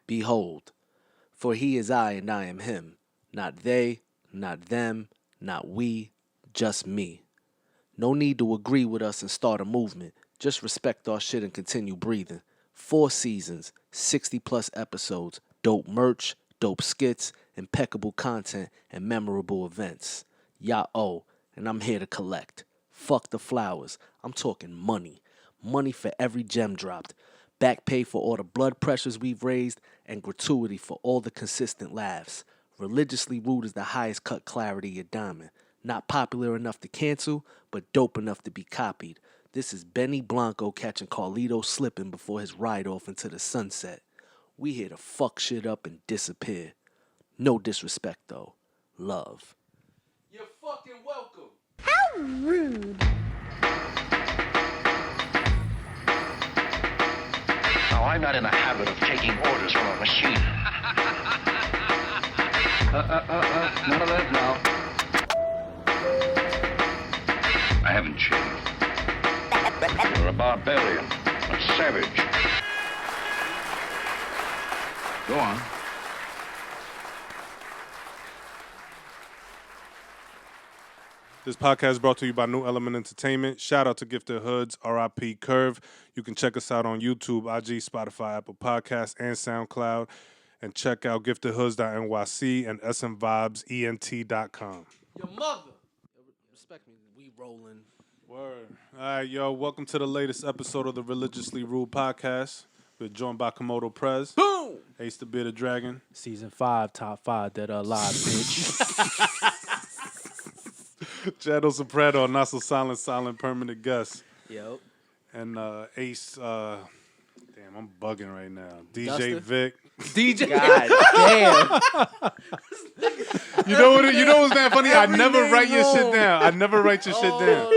Behold, for he is I and I am him. Not they, not them, not we, just me. No need to agree with us and start a movement. Just respect our shit and continue breathing. 4 seasons, 60 plus episodes, dope merch, dope skits, impeccable content, and memorable events. Y'all, and I'm here to collect. Fuck the flowers. I'm talking money. Money for every gem dropped. Back pay for all the blood pressures we've raised, and gratuity for all the consistent laughs. Religiously rude is the highest cut clarity of diamond. Not popular enough to cancel, but dope enough to be copied. This is Benny Blanco catching Carlito slipping before his ride off into the sunset. We here to fuck shit up and disappear. No disrespect though. Love. You're fucking welcome. How rude. Now, I'm not in the habit of taking orders from a machine. None of that now. I haven't changed. You're a barbarian, a savage. Go on. This podcast is brought to you by New Element Entertainment. Shout out to Gifted Hoods, RIP Curve. You can check us out on YouTube, IG, Spotify, Apple Podcasts, and SoundCloud. And check out giftedhoods.nyc and smvibesent.com. Your mother. Respect me. We rolling. Word. All right, yo. Welcome to the latest episode of the Religiously Rude podcast. We're joined by Komodo Prez. Boom! Ace the Bearded Dragon. Season 5, top 5 that are alive, bitch. Chado Soprano, not so silent permanent guest. Yo. And Ace, damn, I'm bugging right now. DJ Dustin? Vic. DJ. God damn. You know what's that funny? I never write your shit down. I never write your shit down.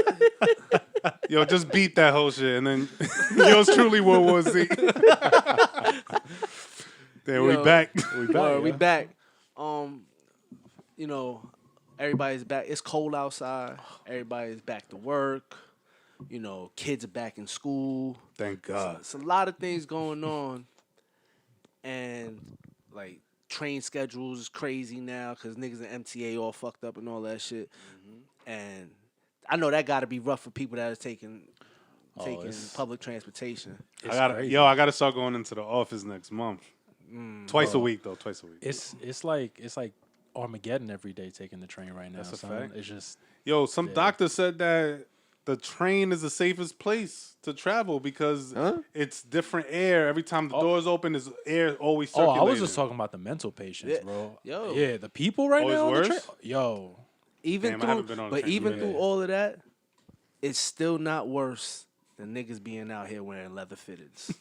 Yo, just beat that whole shit, and then yours truly World War Z. Damn, we back. We back. You know, everybody's back. It's cold outside. Everybody's back to work. You know, kids are back in school. Thank God. It's a lot of things going on, and like train schedules is crazy now because niggas in MTA all fucked up and all that shit. Mm-hmm. And I know that got to be rough for people that are taking public transportation. I gotta start going into the office next month. Twice a week. It's like Armageddon every day taking the train right now. That's a son. fact. It's just Some doctor said that the train is the safest place to travel because it's different air. Every time the doors open, there's air always circulating. I was just talking about the mental patients, bro. Yo. Yeah, the people right now on the train. Worse? Yo. Even through all of that, it's still not worse than niggas being out here wearing leather fitteds.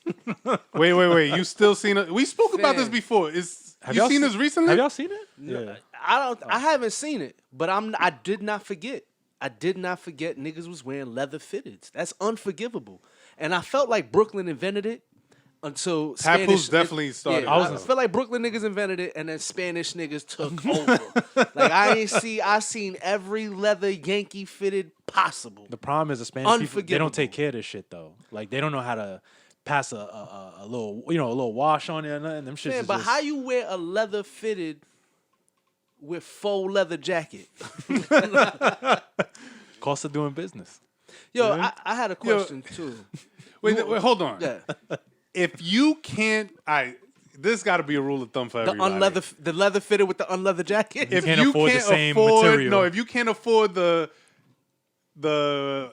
Wait. You still seen it? We spoke about this before. Have you seen this recently? Have y'all seen it? Yeah. I haven't seen it, but I did not forget. I did not forget niggas was wearing leather fitteds. That's unforgivable. And I felt like Brooklyn invented it until Papoose definitely started. Yeah, I feel like Brooklyn niggas invented it and then Spanish niggas took over. Like I seen every leather Yankee fitted possible. The problem is the Spanish people, they don't take care of this shit though. Like they don't know how to pass a little wash on it and nothing. Them shits Man, is but just, how you wear a leather fitted with faux leather jacket? cost of doing business. Yo, I had a question too. Wait, hold on. Yeah. If you can't, this got to be a rule of thumb for everybody. The leather fitted with the unleather jacket. If can't afford the same material. No, if you can't afford the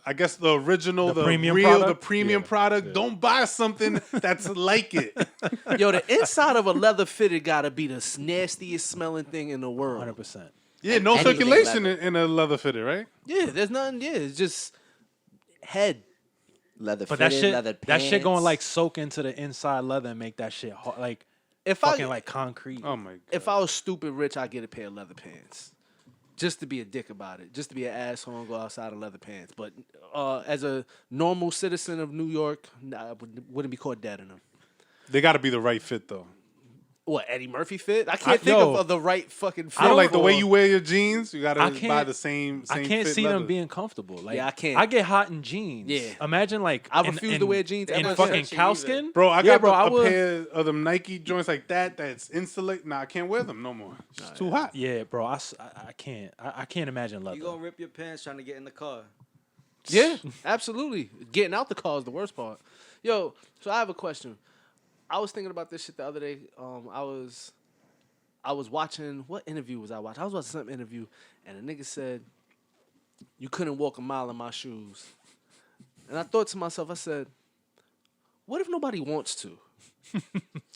I guess the original, the premium real, product? the premium product, don't buy something that's like it. Yo, the inside of a leather fitted gotta be the nastiest smelling thing in the world. 100%. Yeah, no Anything circulation leather. in a leather fitted, right? Yeah, there's nothing. Yeah, it's just head. Leather But fitted, leather that pants. shit going like soak into the inside leather and make that shit hard, like like concrete. Oh my God. If I was stupid rich, I'd get a pair of leather pants. Just to be a dick about it. Just to be an asshole and go outside in leather pants. But as a normal citizen of New York, I wouldn't be caught dead in them. They got to be the right fit though. What, Eddie Murphy fit? I can't think of the right fucking fit. I don't like the for- way you wear your jeans. You gotta I can't- buy the same I can't fit see leather. them being comfortable. Like, Yeah, I can't. I get hot in jeans. Yeah. Imagine like I refuse to wear jeans in ever fucking since. cowskin. Bro, I Yeah, got I a would. pair of them Nike joints like that. That's insulated. Nah, I can't wear them no more. It's too hot. Yeah, bro, I can't. I can't imagine leather. You gonna rip your pants trying to get in the car. Yeah, absolutely. Getting out the car is the worst part. Yo, so I have a question. I was thinking about this shit the other day. I was watching, what interview was I watching? I was watching some interview, and a nigga said, you couldn't walk a mile in my shoes. And I thought to myself, I said, what if nobody wants to?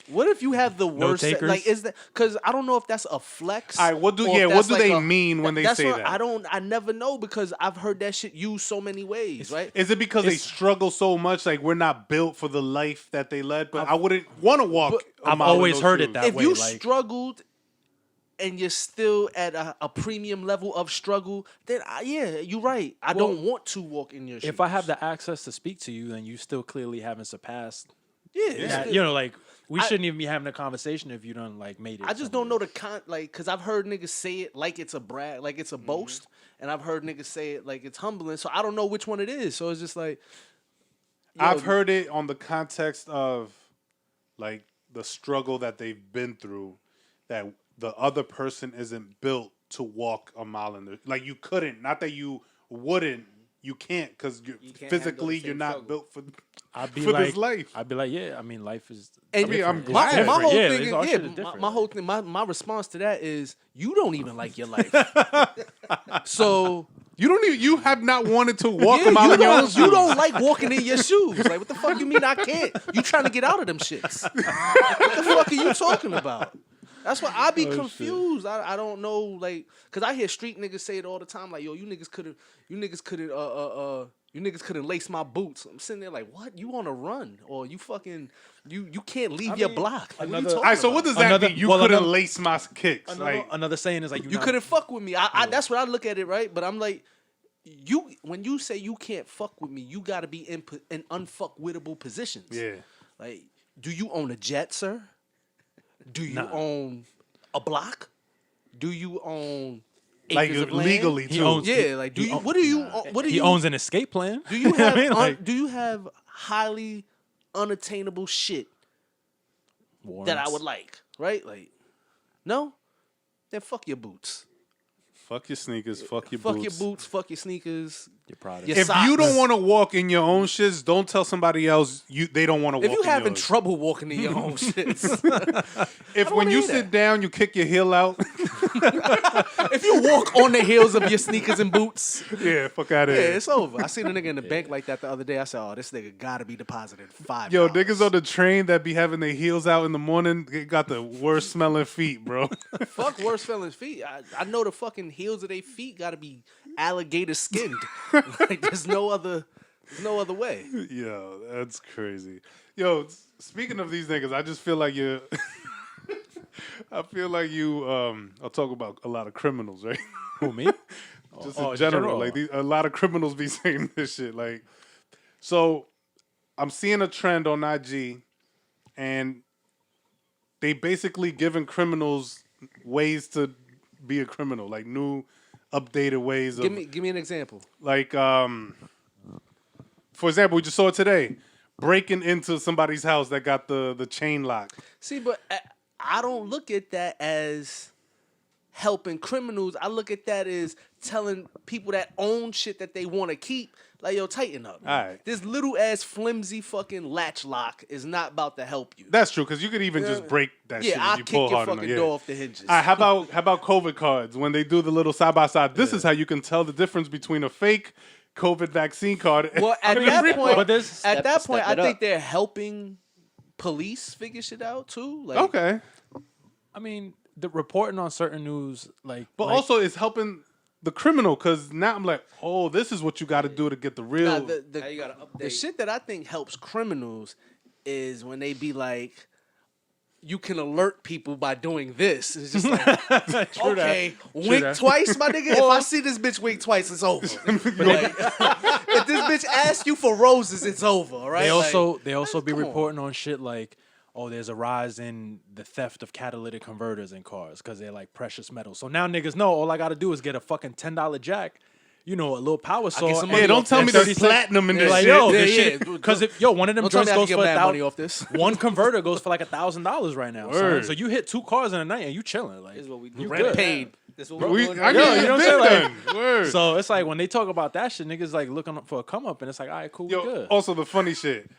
What if you have the worst? takers? Like, is that because I don't know if that's a flex. All right, what do or if what that's do like they mean when they that's say what that? I never know because I've heard that shit used so many ways, right? Is it because they struggle so much? Like we're not built for the life that they led. But I wouldn't want to walk. a I've mile in always those heard shoes. it that If way. you like, struggled and you're still at a premium level of struggle, then yeah, you're right. I don't want to walk in your shoes. if I have the access to speak to you, then you still clearly haven't surpassed. yeah, That, you know, like we shouldn't even be having a conversation if you don't like made it. I just don't know the like, cause I've heard niggas say it like it's a brag, like it's a boast, and I've heard niggas say it like it's humbling. So I don't know which one it is. So it's just like I've heard it on the context of like the struggle that they've been through, that the other person isn't built to walk a mile in the like you couldn't. Not that you wouldn't. You can't because You can't handle physically the you're same not struggle. built for I'd be for like, this life. I'd be like, yeah. I mean, life is. And I mean, I'm It's glad. different. my whole Yeah, thing, it's all is, shit yeah, is different. my whole thing, my response to that is you don't even like your life. So You don't even. You have not wanted to walk yeah, a mile in your own shoes. you don't like walking in your shoes. Like what the fuck you mean I can't? You trying to get out of them shits? What the fuck are you talking about? That's why I be confused. I don't know, like, cause I hear street niggas say it all the time. Like, yo, you niggas couldn't lace my boots. I'm sitting there like, what? You on a run or you fucking you can't leave your block? Like, what are you another- talking All right, so what about? does that Another- mean? You well, couldn't another- lace my kicks. Like Another saying is like You couldn't fuck with me. I that's what I look at it, right? But I'm like, when you say you can't fuck with me, you got to be in unfuckwittable positions. yeah. Like, do you own a jet, sir? Do you own a block? Do you own Like acres of land? legally He too. owns- Yeah, like do you? What do you? What do He you? owns an escape plan. Do you know what have? I mean? Like, do you have highly unattainable shit that I would like? Right? Like, no. Then fuck your boots. Fuck your sneakers. Fuck your Fuck boots. your boots. Fuck your sneakers. Your product. Your If socks. you don't want to walk in your own shits, don't tell somebody else they don't want to walk If you in having yours. trouble walking in your own shits, If when you hear sit that. down, you kick your heel out. if you walk on the heels of your sneakers and boots, Yeah, fuck out of yeah, here. it's over. I seen a nigga in the bank like that the other day. I said, "Oh, this nigga gotta be deposited $5." Yo, niggas on the train that be having their heels out in the morning, they got the worst smelling feet, bro. Fuck worse feelings feet. I know the fucking heels of their feet gotta be alligator skinned. Like there's no other way. Yo, that's crazy. Yo, speaking of these niggas, I just feel like you're. I feel like you. I'll talk about a lot of criminals, right? Who, me? Just Oh, in general, like a lot of criminals be saying this shit. Like, so I'm seeing a trend on IG, and they basically giving criminals ways to be a criminal, like new, updated ways of. Give me an example. Like, for example, we just saw it today, breaking into somebody's house that got the chain lock. See, but I don't look at that as helping criminals. I look at that as telling people that own shit that they want to keep, like, yo, tighten up. All right. This little ass flimsy fucking latch lock is not about to help you. That's true, because you could even just break that shit Yeah, if I'll you kick pull your hard enough. fucking Yeah. door off the hinges. All right, how about COVID cards when they do the little side by side? This is how you can tell the difference between a fake COVID vaccine card. Well, at and a that real point, one. at that point, I it think up. they're helping police figure shit out too. Like, Okay, I mean, the reporting on certain news, like, but like, also it's helping the criminal, because now I'm like, oh, this is what you got to do to get the real. nah, Now you gotta the update. shit that I think helps criminals is when they be like, you can alert people by doing this. It's just like, okay, wink that. twice, my nigga. If I see this bitch wink twice, it's over. Like, if this bitch asks you for roses, it's over. All right. they Like, also be come on. reporting on shit like, oh, there's a rise in the theft of catalytic converters in cars because they're like precious metals. So now niggas know all I got to do is get a fucking $10 jack. You know, a little power saw. some money don't tell me there's 36 platinum in this like, shit. yo, Yeah, this yeah. shit. Because one of them Don't tell me joints I can goes get for mad money off this. one converter goes for like $1,000 right now. Son. Word. So you hit 2 cars in a night and you chilling. Like This is what we do. you Rent good. paid. This is what We, we're doing I right mean, now. you know it's what I'm been saying? done. Word. So it's like when they talk about that shit, niggas like looking for a come up, and it's like, all right, cool, we Yo, good. also the funny shit.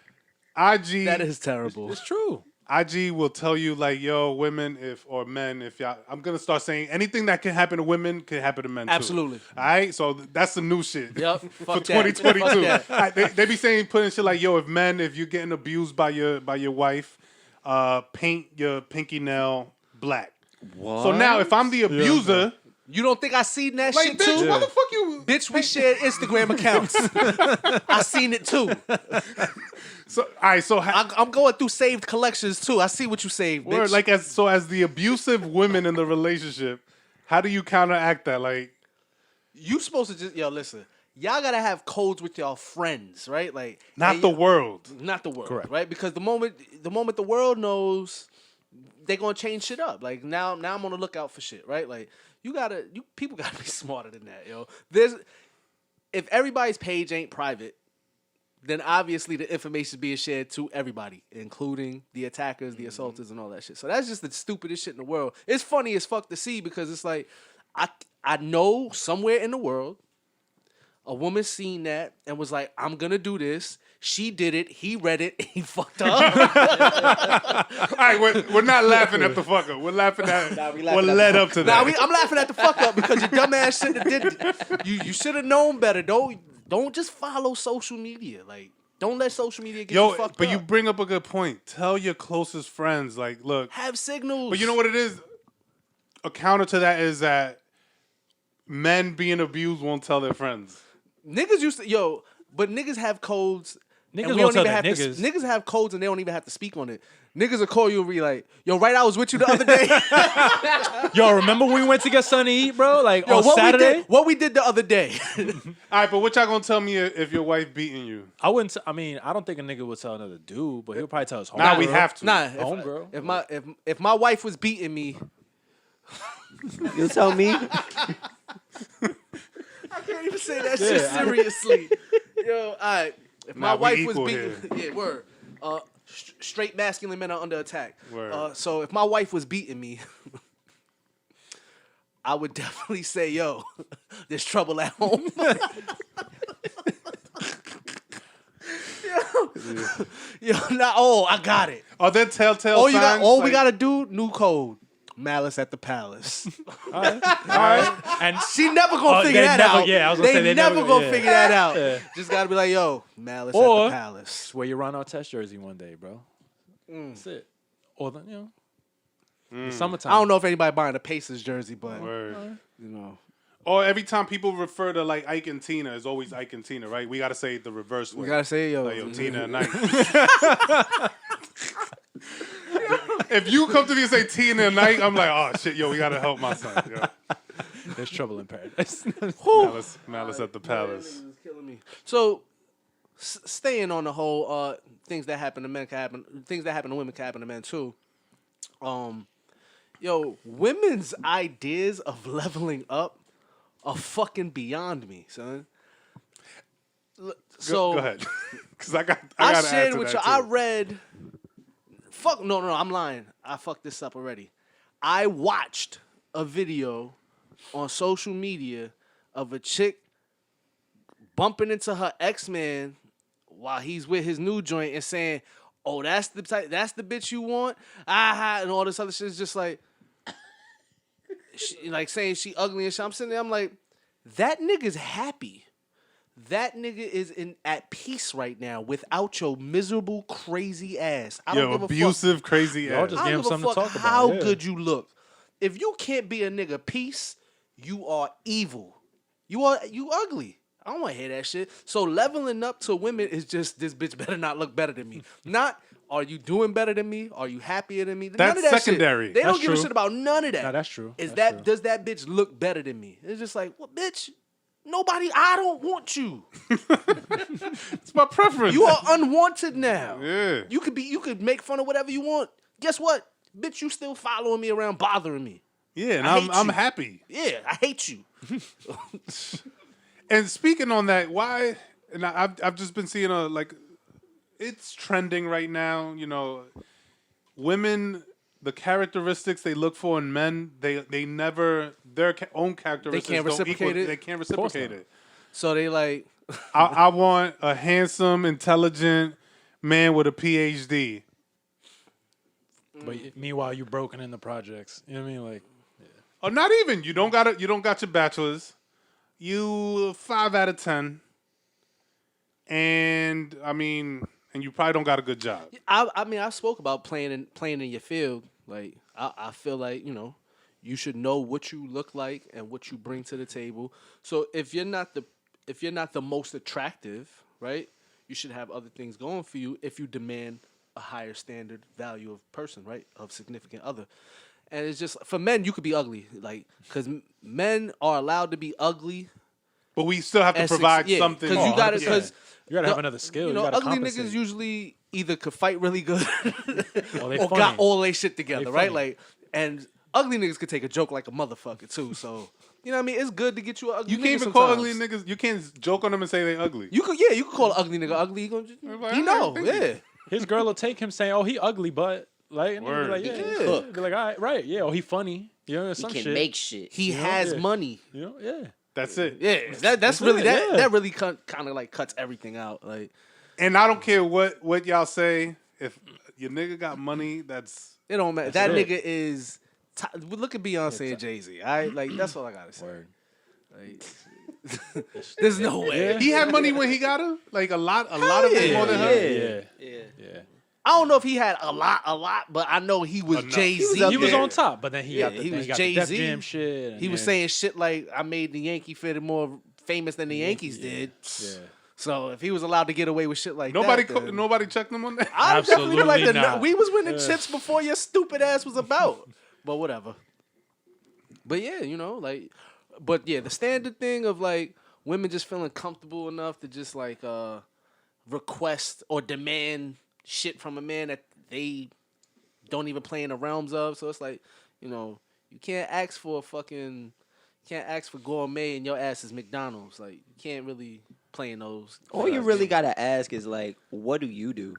IG That is terrible. It's true. IG will tell you like, yo, women or men, if y'all, I'm gonna start saying anything that can happen to women can happen to men too. Absolutely. All right, so that's the new shit. Yep. For Fuck that. 2022, Fuck that. All right, they be saying putting shit like, yo, if you're getting abused by your wife, paint your pinky nail black. What? So now if I'm the abuser, You don't think I seen that like, shit bitch, too? why the fuck you? Bitch, we shared Instagram accounts. I seen it too. So all right, so I'm going through saved collections too. I see what you saved, bitch. word, like as the abusive women in the relationship, how do you counteract that? Like, you supposed to just listen. Y'all gotta have codes with y'all friends, right? Like not hey, the world. not the world, Correct. right? Because the moment the world knows, they're gonna change shit up. Like now I'm on the lookout for shit, right? Like people gotta be smarter than that, yo. If everybody's page ain't private, then obviously the information is being shared to everybody, including the attackers, the assaulters, and all that shit. So that's just the stupidest shit in the world. It's funny as fuck to see because it's like I know somewhere in the world a woman seen that and was like, I'm gonna do this. She did it. He read it. He fucked up. All right, we're not laughing at the fuck up. We're laughing at we what laughing at led the up to that. I'm laughing at the fuck up because your dumb ass shouldn't have did it. You should have known better. Don't just follow social media. Like, don't let social media get you fucked but up. you bring up a good point. Tell your closest friends, like, look. Have signals. But you know what it is? A counter to that is that men being abused won't tell their friends. Niggas used to but niggas have codes. Niggas and we won't don't tell even their have to. niggas. Niggas have codes and they don't even have to speak on it. Niggas will call you and be like, "Yo, right? I was with you the other day. Yo, remember when we went to get something to eat, bro? Like Yo, on Saturday? what we did the other day." All right, but what y'all gonna tell me if your wife beating you? I wouldn't. I mean, I don't think a nigga would tell another dude, but he'll probably tell his homegirl. Nah, we have to. Nah, Homegirl. if my wife was beating me, You tell me. I can't even say that shit seriously. Yo, all right. If my Nah, we wife was equal beating, here. yeah, word. Straight masculine men are under attack. Word. So if my wife was beating me, I would definitely say, "Yo, there's trouble at home." Yo, I got it. Are there telltale All signs? we like- gotta do, new code. Malice at the palace. All right. And She never gonna figure they that never- out. yeah, I was gonna say they never never- gonna yeah. figure that out. Yeah. Just gotta be like, yo, Malice at Or- the palace. wear your Ron Artest jersey one day, bro. That's it. Or the the summertime. I don't know if anybody buying a Pacers jersey, but Word. you know, Or every time people refer to like Ike and Tina, it's always Ike and Tina, right? We gotta say it the reverse way. we gotta say, yo, Like, yo, Tina and Ike. If you come to me and say Tina and Ike, I'm like, oh shit, yo, we gotta help my son. Yo. There's trouble in paradise. Malice at the palace. It's killing me. So, staying on the whole things that happen to men can happen, things that happen to women can happen to men too. Women's ideas of leveling up are fucking beyond me, son. So Go ahead, because I I gotta shared add to with that you. I too. read. No, I'm lying. I fucked this up already. I watched a video on social media of a chick bumping into her ex-man while he's with his new joint and saying, "Oh, that's the bitch you want," and all this other shit. Is just like, like saying she ugly and shit. I'm sitting there. I'm like, that nigga's happy. That nigga is at peace right now without your miserable, crazy ass. I don't Yo, give a fuck. abusive, crazy Y'all ass. just I give don't him give a something to fuck talk about, how yeah. good you look. If you can't be a nigga peace, you are evil. You ugly. I don't want to hear that shit. So leveling up to women is just, this bitch better not look better than me. Not, are you doing better than me? Are you happier than me? None That's of that secondary. Shit. They That's don't give a true. shit about none of that. Nah, that's true. Is That's true. does that bitch look better than me? It's just like, well, bitch, I don't want you. It's my preference. You are unwanted now. Yeah. You could make fun of whatever you want. Guess what? Bitch, you still following me around, bothering me. Yeah, and I hate I'm you. happy. Yeah, I hate you. And speaking on that, why? And I've just been seeing it's trending right now. You know, women, the characteristics they look for in men, they never their own characteristics. They can't don't reciprocate equal, it? They can't reciprocate it. So they like, I want a handsome, intelligent man with a PhD. But meanwhile, you broken in the projects. You know what I mean? Like, Or not even. You don't got your bachelor's. You 5 out of 10. And and you probably don't got a good job. I spoke about playing in your field. Like, I feel like, you should know what you look like and what you bring to the table. So if you're not the most attractive, right, you should have other things going for you if you demand a higher standard value of person, right, of significant other. And it's just, for men, you could be ugly, like, because men are allowed to be ugly. But we still have to provide something. Because you got to, 100%. because you gotta have another skill. You gotta ugly compensate. niggas usually either could fight really good Or they or funny. got all their shit together, They right? funny. Like, and ugly niggas could take a joke like a motherfucker too. So you know what I mean? It's good to get you an ugly. You nigga can't even call sometimes. ugly niggas. You can't joke on them and say they ugly. You could call an ugly nigga ugly. like, He know, all right, thank yeah. you. His girl will take him saying, "Oh, he ugly, but like," and he'll be Word. like, He "Yeah, can yeah." cook. Be like, "All right, right, yeah." Oh, he funny. You know, He some can shit. make shit. He has Yeah. money. You know, yeah. That's it. Yeah, that's it, really yeah. that really kind of like cuts everything out. Like, And I don't care what y'all say. If your nigga got money, that's it don't matter. That's That it. nigga is. Look at Beyonce and Jay-Z. Like, that's all I gotta say. Word. Like, there's no way. he had money when he got her. Like a lot of it yeah. more than her. Yeah. I don't know if he had a lot, but I know he was Enough. Jay-Z. He was Yeah. on top, but then he got the, he then was he got the Def Jay-Z. Jam shit. and He was then- saying shit like, I made the Yankee fit more famous than the Yankees did. Yeah. So if he was allowed to get away with shit like Nobody that, then nobody checked him on that. I definitely feel like Absolutely not. we was winning chips before your stupid ass was about. But whatever. But yeah, but yeah, the standard thing of like women just feeling comfortable enough to just like request or demand shit from a man that they don't even play in the realms of. So it's like, you can't ask for gourmet and your ass is McDonald's. Like, you can't really play in those. All you really gotta ask is like, what do you do?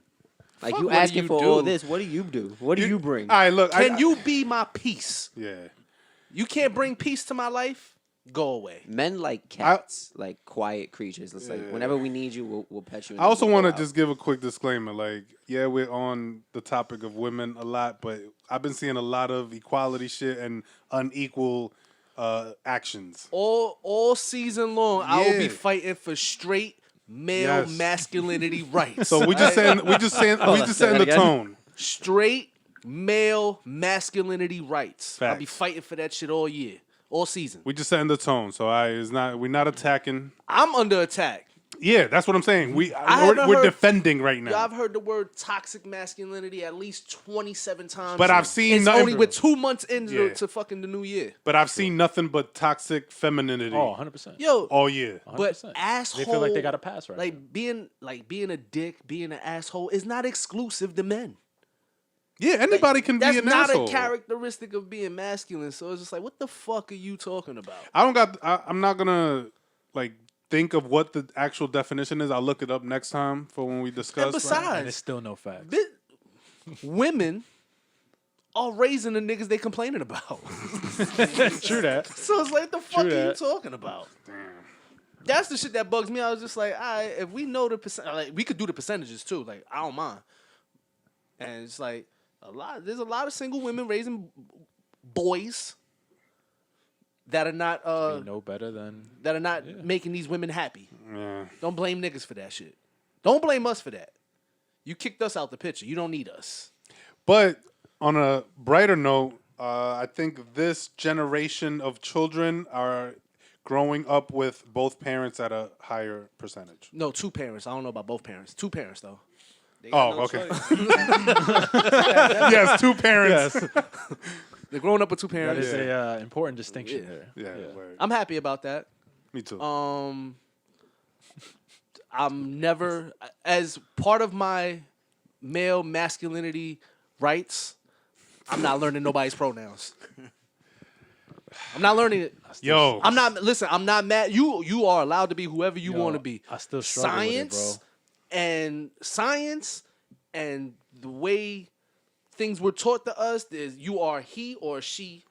Like, Fuck, you what do asking you for do? all this. What do you do? What do you bring? All right, look. Can you be my peace? Yeah. You can't bring peace to my life? Go away. Men like cats, like quiet creatures. It's like whenever we need you, we'll pet you. and I also then we'll want go to out. just give a quick disclaimer. Like, yeah, we're on the topic of women a lot, but I've been seeing a lot of equality shit and unequal actions. All season long, I will be Yeah. fighting for straight male Yes. masculinity rights. So we just setting say that the again. tone. straight male masculinity rights. I'll be Facts. fighting for that shit all year, all season. We just setting the tone. So we're not attacking. I'm under attack. Yeah, that's what I'm saying. haven't We're heard- defending right now. Yo, I've heard the word toxic masculinity at least 27 times. But I've seen it's nothing- only with 2 months into Yeah. to fucking the new year. But I've seen nothing but toxic femininity Oh, 100%. Yo, all year. but 100%. asshole. They feel like they got a pass right Like being a dick, being an asshole is not exclusive to men. Yeah, anybody can be That's an not asshole. a characteristic of being masculine. So it's just like, what the fuck are you talking about? I'm not gonna like think of what the actual definition is. I'll look it up next time for when we discuss. And besides, And it's still no facts. women are raising the niggas they complaining about. True that. So it's like, the fuck True are you that. talking about? That's the shit that bugs me. I was just like, all right, if we know the percent, like, we could do the percentages too. Like, I don't mind. And it's like there's a lot of single women raising boys that are not They know better than. making these women happy. Yeah. Don't blame niggas for that shit. Don't blame us for that. You kicked us out the picture. You don't need us. But on a brighter note, I think this generation of children are growing up with both parents at a higher percentage. No, 2 parents. I don't know about both parents. 2 parents though. They got Oh, no okay. choice. Yes, 2 parents. They're growing up with 2 That parents. is a important distinction there. Yeah, word. I'm happy about that. Me too. I'm never, as part of my male masculinity rights, I'm not learning nobody's pronouns. I'm not learning it. Yo. I'm not. Listen, I'm not mad. You are allowed to be whoever you want to be. I still struggle with it, bro. Science and the way things were taught to us is you are he or she.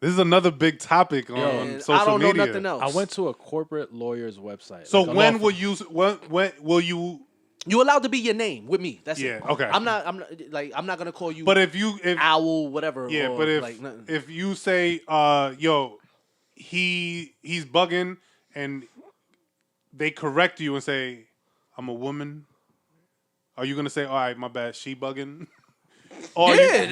This is another big topic on And social I don't know media. nothing else. I went to a corporate lawyer's website. So like a when law will firm. you? When will you? You allowed to be your name with me. That's it. Yeah, okay. I'm not gonna call you. But if owl, whatever. yeah, or but like, nothing. if you say, yo, he's bugging, and they correct you and say, I'm a woman, are you gonna say, all right, my bad, she bugging? Or you're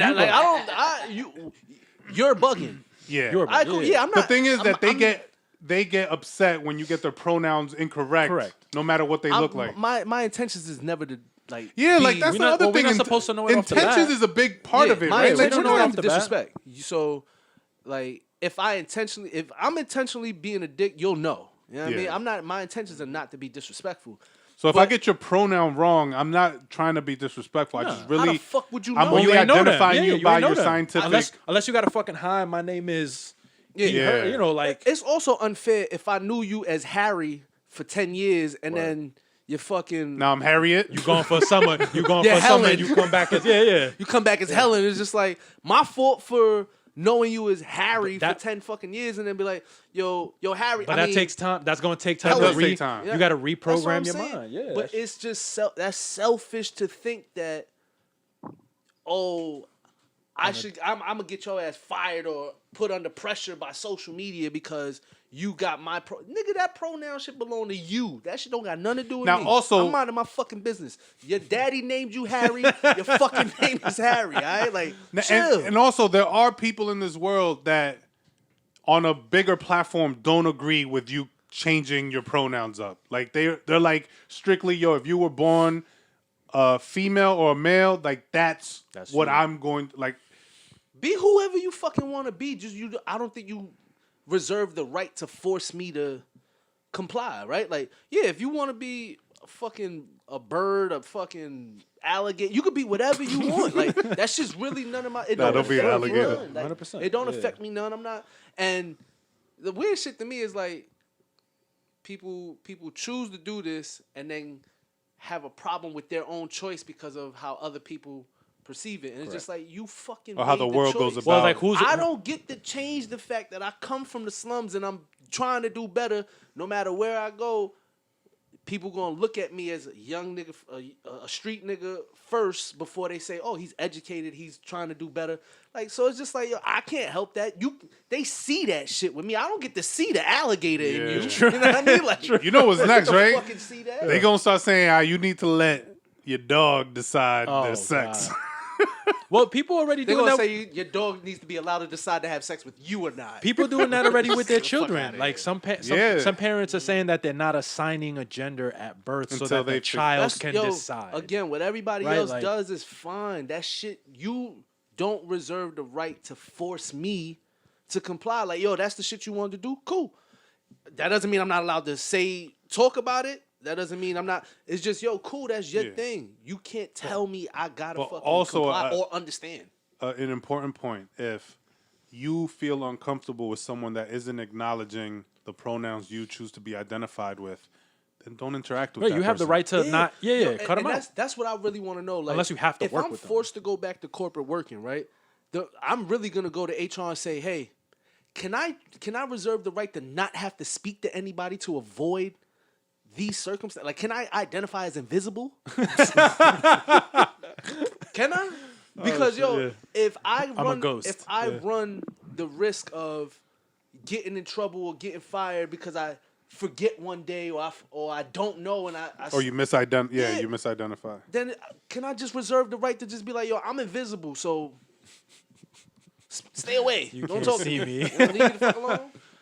bugging. yeah. You're I'm not. The thing is that I'm- they get upset when you get their pronouns incorrect. Correct. No matter what they look like. My intentions is never to like. Yeah, be- like that's we the not- other well, we're thing. not supposed to know it off the Intentions bat. is a big part of it, my right? Like, intention we don't is know not off to the bat. disrespect. So, like, if I'm intentionally being a dick, you'll know. You know what I mean? Yeah. I'm not. My intentions are not to be disrespectful. So if I get your pronoun wrong, I'm not trying to be disrespectful. I just How really the fuck would you I'm know? only You ain't know them. identifying Yeah, you by ain't know your them. scientific. Unless you got a fucking hi, my name is. Yeah. You know, like It's also unfair if I knew you as Harry for 10 years and then you fucking Now I'm Harriet. you going for summer. You going Yeah, for summer. Helen. And you come back as yeah. you come back as Helen. It's just like my fault for knowing you as Harry That- for 10 fucking years and then be like, yo, Harry. But I that mean, takes time. That's going to take time. That to does take time. You got to That's what reprogram I'm your saying. mind. Yeah, But it's just that's selfish to think that. I'm gonna get your ass fired or put under pressure by social media because you got my nigga. That pronoun shit belong to you. That shit don't got nothing to do with Now, me. also- I'm minding my fucking business. Your daddy named you Harry. Your fucking name is Harry. All right, like chill. And also, there are people in this world that, on a bigger platform, don't agree with you changing your pronouns up. Like they're like strictly, yo, if you were born a female or a male, like that's what you. I'm going to, like. Be whoever you fucking want to be. Just you. I don't think you reserve the right to force me to comply. Right? Like, yeah, if you want to be a bird, a fucking alligator, you could be whatever you want. Like, that's just really none of my. It Nah, don't be an affect me alligator. none. Like, 100%, it don't yeah. affect me none. I'm not. And the weird shit to me is like, people choose to do this and then have a problem with their own choice because of how other people perceive it, and it's just like you fucking. Or how made the world goes choice. about. well, like who's I don't get to change the fact that I come from the slums and I'm trying to do better. No matter where I go, people gonna look at me as a young nigga, a street nigga first before they say, "Oh, he's educated. He's trying to do better." Like, so it's just like, yo, I can't help that. They see that shit with me. I don't get to see the alligator in you. Yeah. You know what I mean? Like, You know what's next, don't right? fucking see that. They gonna start saying, you need to let your dog decide Oh, their sex. God. Well, people already They're doing gonna that. say your dog needs to be allowed to decide to have sex with you or not. People doing that already with their Fuck outta children. here. Like some Yeah. parents are saying that they're not assigning a gender at birth so Until that they the child That's- can yo, decide. Again, what everybody Right, else like- does is fine. That shit, you don't reserve the right to force me to comply. Like, yo, that's the shit you wanted to do? Cool. That doesn't mean I'm not allowed to talk about it. That doesn't mean I'm not. It's just, yo, cool, that's your Yeah. thing. You can't tell me I gotta But fucking also, comply or understand. An important point. If you feel uncomfortable with someone that isn't acknowledging the pronouns you choose to be identified with, then don't interact with Right, that you have the person. right to not. Yo, Cut them out. That's what I really want to know. Like, Unless you have to if work I'm with them. forced to go back to corporate working, right? I'm really gonna go to HR and say, hey, can I reserve the right to not have to speak to anybody to avoid these circumstances? Like, can I identify as invisible? Can I? Because if I a run, ghost. if I run the risk of getting in trouble or getting fired because I forget one day or I don't know and I Or you misidentify. Yeah. You misidentify. then can I just reserve the right to just be like, yo, I'm invisible, so stay away. You Don't can't talk see to me. You know, leave me the fuck alone.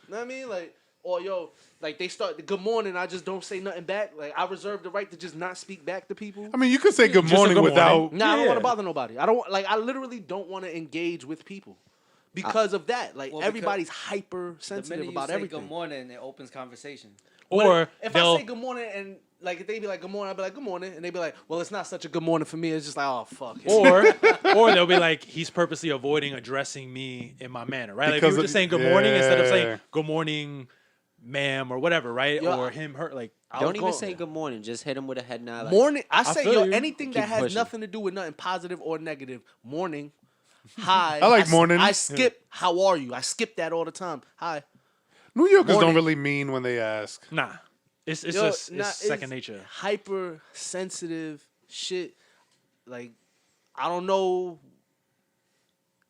Know what I mean? Like, or yo, like they start the good morning, I just don't say nothing back. Like, I reserve the right to just not speak back to people. I mean, you could say good Just a morning good without. morning. Nah, I don't Yeah. want to bother nobody. I literally don't want to engage with people because of that. Like Well, because everybody's the hypersensitive minute you about say everything. good morning, it opens conversation. Or if I say good morning and like if they be like good morning, I'll be like good morning, and they be like, well, it's not such a good morning for me. It's just like, oh fuck. or they'll be like, he's purposely avoiding addressing me in my manner, right? Like if Because you were of- just saying good morning instead of yeah. saying good morning, ma'am, or whatever, right? Yo, or him, her, like Don't even say good morning. Just hit him with a head nod. Like, morning. I say feel you. anything that Keep has pushing. nothing to do with nothing positive or negative. Morning. Hi. I like morning. I skip. How are you? I skip that all the time. Hi. New Yorkers Morning. don't really mean when they ask. nah. It's Yo, just nah, it's second nature. Hypersensitive shit. Like I don't know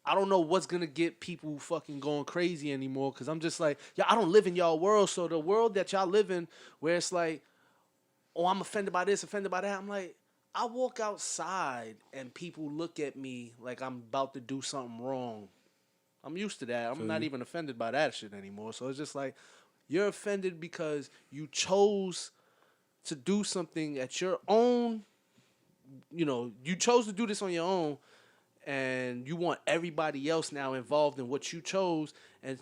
what's gonna get people fucking going crazy anymore. Cause I'm just like, I don't live in y'all world. So the world that y'all live in, where it's like, oh, I'm offended by this, offended by that. I'm like, I walk outside and people look at me like I'm about to do something wrong. I'm used to that. I'm not even offended by that shit anymore. So it's just like, you're offended because you chose to do something at your own, you chose to do this on your own, and you want everybody else now involved in what you chose. And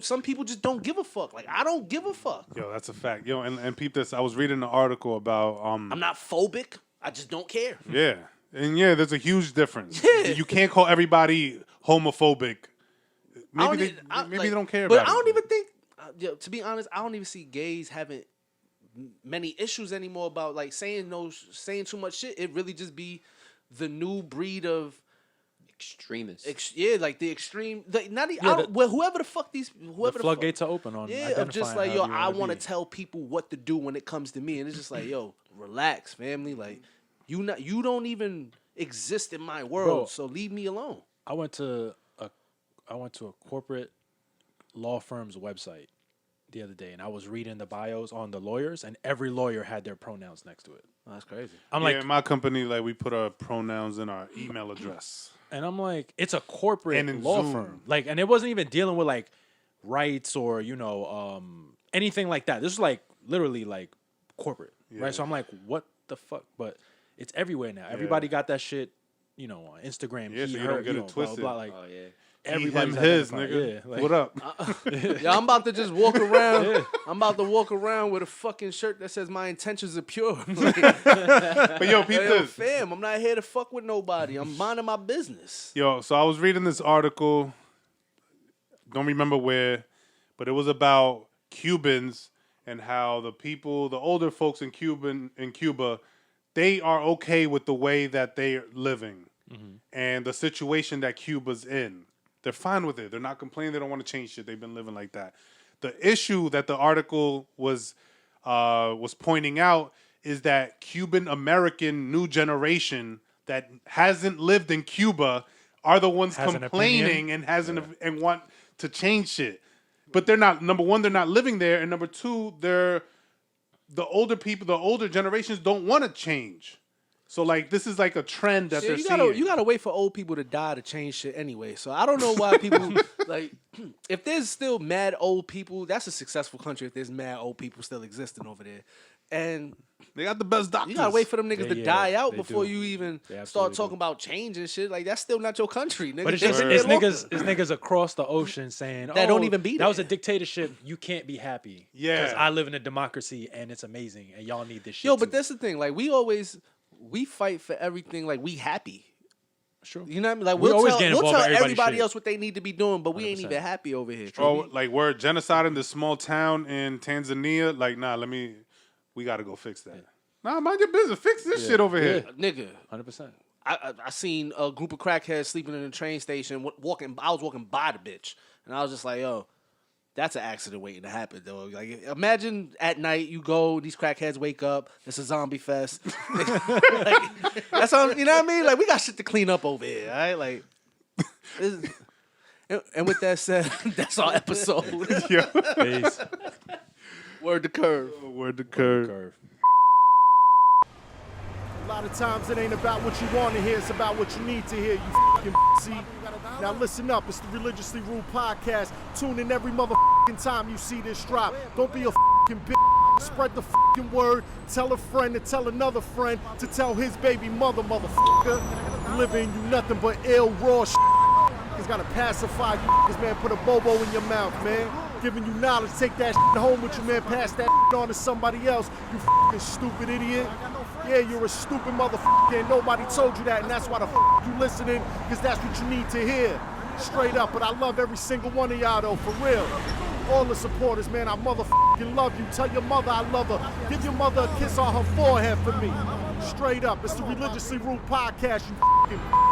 some people just don't give a fuck. Like, I don't give a fuck. Yo, that's a fact. Yo, and peep this. I was reading an article about I'm not phobic. I just don't care. yeah. And yeah, there's a huge difference. Yeah. You can't call everybody homophobic. I Maybe don't they like, don't care but about I don't it. even think, to be honest, I don't even see gays having many issues anymore about like saying too much shit. It really just be the new breed of extremists. like the extreme, like not whoever the fuck these whoever The floodgates are open on of just identifying like, yo, however you I wanna want to be. tell people what to do when it comes to me, and it's just like, yo, relax, family. Like you don't even exist in my world, Bro. so leave me alone. I went to a corporate law firm's website the other day, and I was reading the bios on the lawyers, and every lawyer had their pronouns next to it. Oh, that's crazy. I'm Yeah, like, in my company, like we put our pronouns in our email address. and I'm like, it's a corporate And in law Zoom. firm, like, and it wasn't even dealing with like rights or anything like that. This was like literally like corporate, right? So I'm like, what the fuck? But it's everywhere now. Everybody got that shit, on Instagram. Yeah, he, so you her, don't get it blah, blah, twisted. blah, like, Oh yeah. everybody's He, him, his, identified. nigga. Yeah, like, What up? Yeah, I'm about to just walk around. I'm about to walk around with a fucking shirt that says my intentions are pure. Like, But yo, peep yo, this. fam, I'm not here to fuck with nobody. I'm minding my business. Yo, so I was reading this article, don't remember where, but it was about Cubans and how the older folks in Cuba, they are okay with the way that they're living and the situation that Cuba's in. They're fine with it. They're not complaining. They don't want to change shit. They've been living like that. The issue that the article was pointing out is that Cuban American new generation that hasn't lived in Cuba are the ones Has an complaining opinion? and want to change shit. But they're not, number one, they're not living there, and number two, the older people, the older generations don't want to change. So like this is like a trend that Yeah, they're you seeing. gotta wait for old people to die to change shit anyway. So I don't know why people like if there's still mad old people, that's a successful country if there's mad old people still existing over there. And They got the best doctors. you gotta wait for them niggas to Yeah, die out they before do. you even They start absolutely talking do. about change and shit. Like that's still not your country, nigga. But it's They've just been it's there longer. niggas across the ocean saying That don't even be that was a there. dictatorship. You can't be happy. Yeah. because I live in a democracy and it's amazing, and y'all need this shit. Yo, but too. that's the thing. Like we fight for everything. Like we happy. Sure. You know what I mean? Like We always we'll get tell involved in everybody's everybody shit. else what they need to be doing, but we ain't 100%. even happy over here. Oh, like we're genocide in this small town in Tanzania. Like, nah, we gotta go fix that. Nah, mind your business. Fix this shit over here. Nigga, 100%. I seen a group of crackheads sleeping in a train station. I was walking by the bitch, and I was just like, yo, that's an accident waiting to happen, though. Like, imagine at night you go, these crackheads wake up, it's a zombie fest. Like, that's all, you know what I mean? Like, we got shit to clean up over here, all right? Like, and with that said, that's our episode. Yeah. Peace. Word to curve. Word to curve. Curve. A lot of times it ain't about what you want to hear, it's about what you need to hear, you fucking see. Now listen up, it's the Religiously Rude Podcast. Tune in every motherfucking time you see this drop. Don't be a fucking bitch. Spread the fucking word. Tell a friend to tell another friend to tell his baby mother, motherfucker. Living you nothing but ill, raw shit. Cause gotta pacify you niggas, man. Put a bobo in your mouth, man. Giving you knowledge, take that shit home with you, man. Pass that shit on to somebody else, you fucking stupid idiot. Yeah, you're a stupid motherfucker, and nobody told you that, and that's why the fuck you listening, because that's what you need to hear. Straight up, but I love every single one of y'all, though, for real. All the supporters, man, I motherfucking love you. Tell your mother I love her. Give your mother a kiss on her forehead for me. Straight up, it's the Religiously Rude Podcast, you fucking